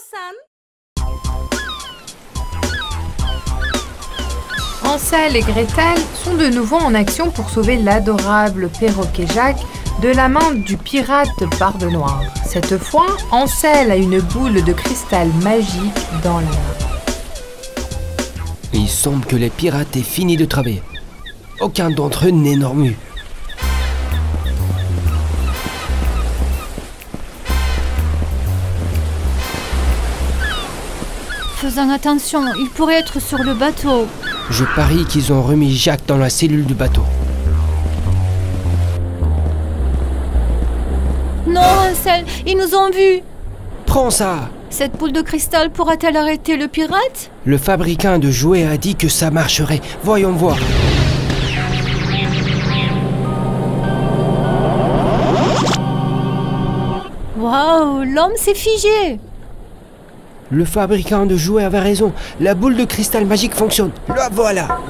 San. Hansel et Gretel sont de nouveau en action pour sauver l'adorable perroquet Jacques de la main du pirate Barbe Noire. Cette fois, Hansel a une boule de cristal magique dans la main. Il semble que les pirates aient fini de travailler. Aucun d'entre eux n'est normé. Faisons attention, il pourrait être sur le bateau. Je parie qu'ils ont remis Jacques dans la cellule du bateau. Non, Hansel, ils nous ont vus. Prends ça! Cette boule de cristal pourra-t-elle arrêter le pirate? Le fabricant de jouets a dit que ça marcherait. Voyons voir. Waouh, l'homme s'est figé. Le fabricant de jouets avait raison. La boule de cristal magique fonctionne. La voilà!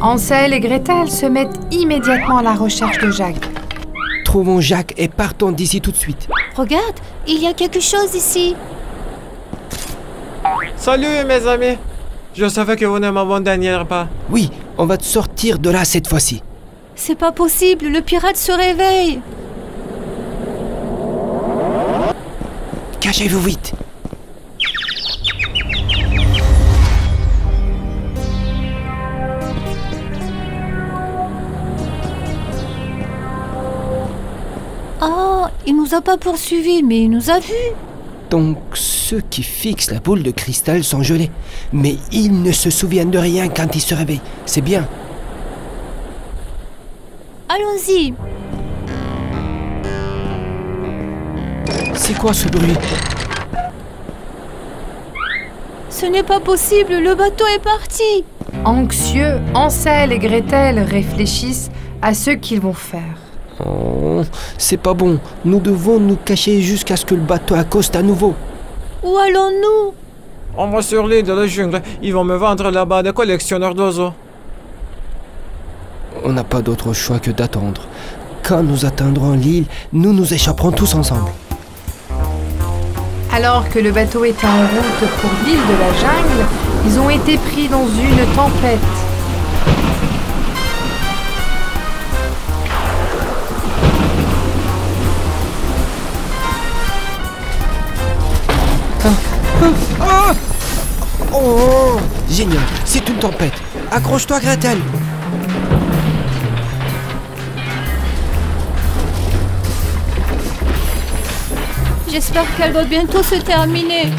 Hansel et Gretel se mettent immédiatement à la recherche de Jacques. Trouvons Jacques et partons d'ici tout de suite. Regarde, il y a quelque chose ici. Salut mes amis. Je savais que vous ne m'abandonneriez pas. Oui, on va te sortir de là cette fois-ci. C'est pas possible, le pirate se réveille. Cachez-vous vite. Oh, il nous a pas poursuivis, mais il nous a vus. Donc ceux qui fixent la boule de cristal sont gelés. Mais ils ne se souviennent de rien quand ils se réveillent. C'est bien. Allons-y. C'est quoi ce bruit? Ce n'est pas possible, le bateau est parti. Anxieux, Hansel et Gretel réfléchissent à ce qu'ils vont faire. Oh, c'est pas bon. Nous devons nous cacher jusqu'à ce que le bateau accoste à nouveau. Où allons-nous? On va sur l'île de la jungle. Ils vont me vendre là-bas des collectionneurs d'oiseaux. On n'a pas d'autre choix que d'attendre. Quand nous atteindrons l'île, nous nous échapperons tous ensemble. Alors que le bateau était en route pour l'île de la jungle, ils ont été pris dans une tempête. Ah! Oh! Génial, c'est une tempête. Accroche-toi, Gretel. J'espère qu'elle va bientôt se terminer.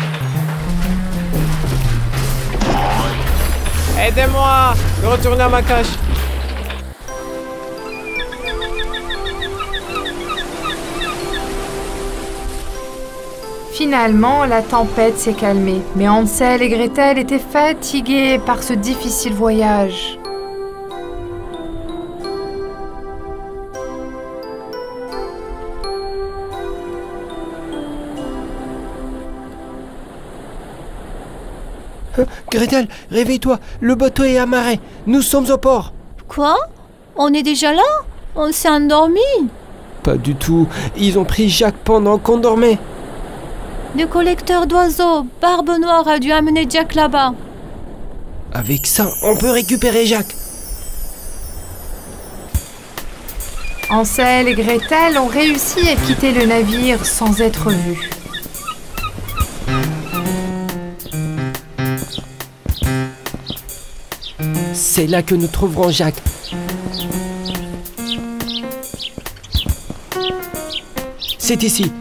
Aidez-moi de retourner à ma cache. Finalement, la tempête s'est calmée, mais Hansel et Gretel étaient fatigués par ce difficile voyage. Gretel, réveille-toi. Le bateau est amarré. Nous sommes au port. Quoi? On est déjà là? On s'est endormi? Pas du tout. Ils ont pris Jacques pendant qu'on dormait. Le collecteur d'oiseaux, Barbe Noire a dû amener Jack là-bas. Avec ça, on peut récupérer Jacques. Hansel et Gretel ont réussi à quitter le navire sans être vus. C'est là que nous trouverons Jacques. C'est ici.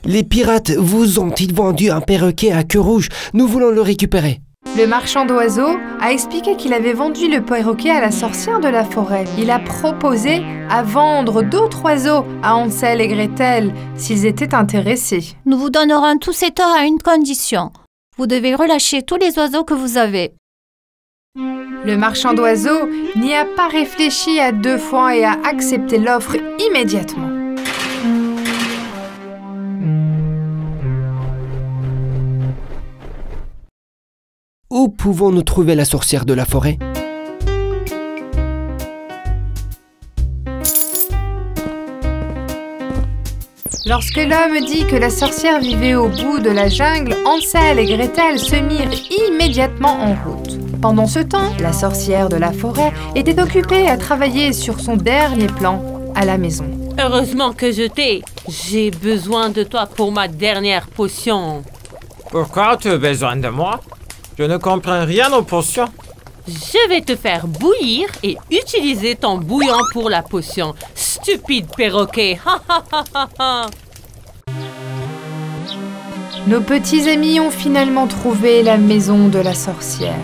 Les pirates vous ont-ils vendu un perroquet à queue rouge? Nous voulons le récupérer. Le marchand d'oiseaux a expliqué qu'il avait vendu le perroquet à la sorcière de la forêt. Il a proposé à vendre d'autres oiseaux à Hansel et Gretel s'ils étaient intéressés. Nous vous donnerons tous ces torts à une condition. Vous devez relâcher tous les oiseaux que vous avez. Le marchand d'oiseaux n'y a pas réfléchi à deux fois et a accepté l'offre immédiatement. Où pouvons-nous trouver la sorcière de la forêt? Lorsque l'homme dit que la sorcière vivait au bout de la jungle, Hansel et Gretel se mirent immédiatement en route. Pendant ce temps, la sorcière de la forêt était occupée à travailler sur son dernier plan à la maison. Heureusement que je t'ai. J'ai besoin de toi pour ma dernière potion. Pourquoi tu as besoin de moi? Je ne comprends rien aux potions. Je vais te faire bouillir et utiliser ton bouillon pour la potion. Stupide perroquet. Ha ha ha ha ha. Nos petits amis ont finalement trouvé la maison de la sorcière.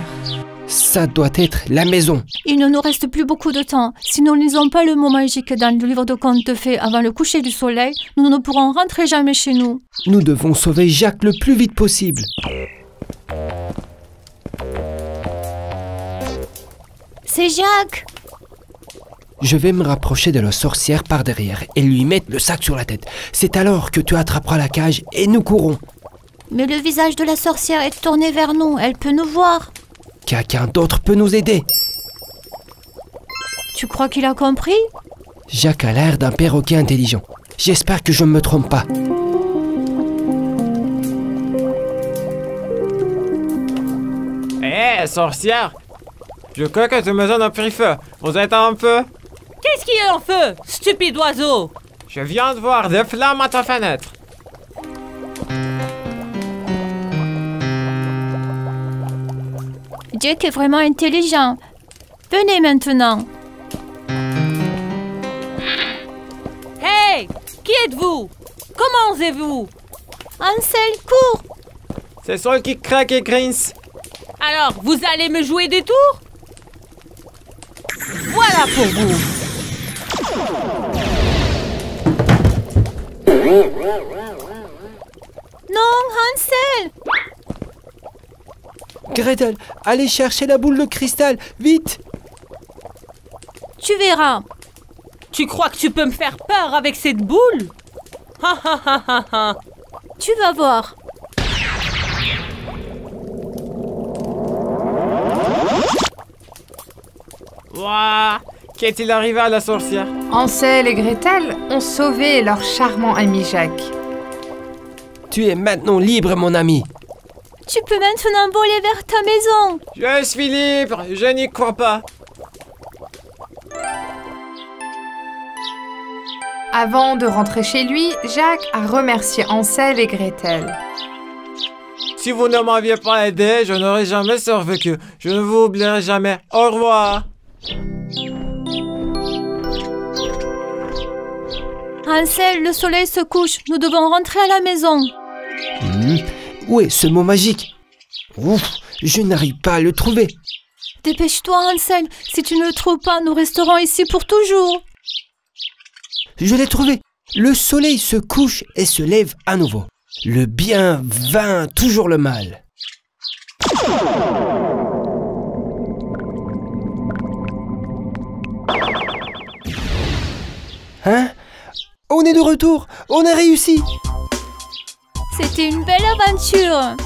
Ça doit être la maison. Il ne nous reste plus beaucoup de temps. Si nous ne lisons pas le mot magique dans le livre de contes de fées avant le coucher du soleil, nous ne pourrons rentrer jamais chez nous. Nous devons sauver Jacques le plus vite possible. C'est Jacques! Je vais me rapprocher de la sorcière par derrière et lui mettre le sac sur la tête. C'est alors que tu attraperas la cage et nous courons. Mais le visage de la sorcière est tourné vers nous. Elle peut nous voir. Quelqu'un d'autre peut nous aider. Tu crois qu'il a compris? Jacques a l'air d'un perroquet intelligent. J'espère que je ne me trompe pas. Hé, sorcière! Je crois que tu me donnes un petit feu. Vous êtes un peu? Qu'est-ce qui est en feu, stupide oiseau? Je viens de voir des flammes à ta fenêtre. Jacques est vraiment intelligent. Venez maintenant. Hey! Qui êtes-vous? Comment osez-vous? Hansel, cours! C'est Sol qui craque et grince. Alors, vous allez me jouer des tours? Voilà pour vous. Non, Hansel! Gretel, allez chercher la boule de cristal, vite! Tu verras. Tu crois que tu peux me faire peur avec cette boule? Ha ha ha ha ha. Tu vas voir. Ouah! Qu'est-il arrivé à la sorcière? Hansel et Gretel ont sauvé leur charmant ami Jacques. Tu es maintenant libre, mon ami. Tu peux maintenant voler vers ta maison. Je suis libre, je n'y crois pas. Avant de rentrer chez lui, Jacques a remercié Hansel et Gretel. Si vous ne m'aviez pas aidé, je n'aurais jamais survécu. Je ne vous oublierai jamais. Au revoir. Hansel, le soleil se couche. Nous devons rentrer à la maison. Où est ce mot magique? Ouf, je n'arrive pas à le trouver. Dépêche-toi, Hansel. Si tu ne le trouves pas, nous resterons ici pour toujours. Je l'ai trouvé. Le soleil se couche et se lève à nouveau. Le bien vainc toujours le mal. Hein? On est de retour. On a réussi. C'était une belle aventure.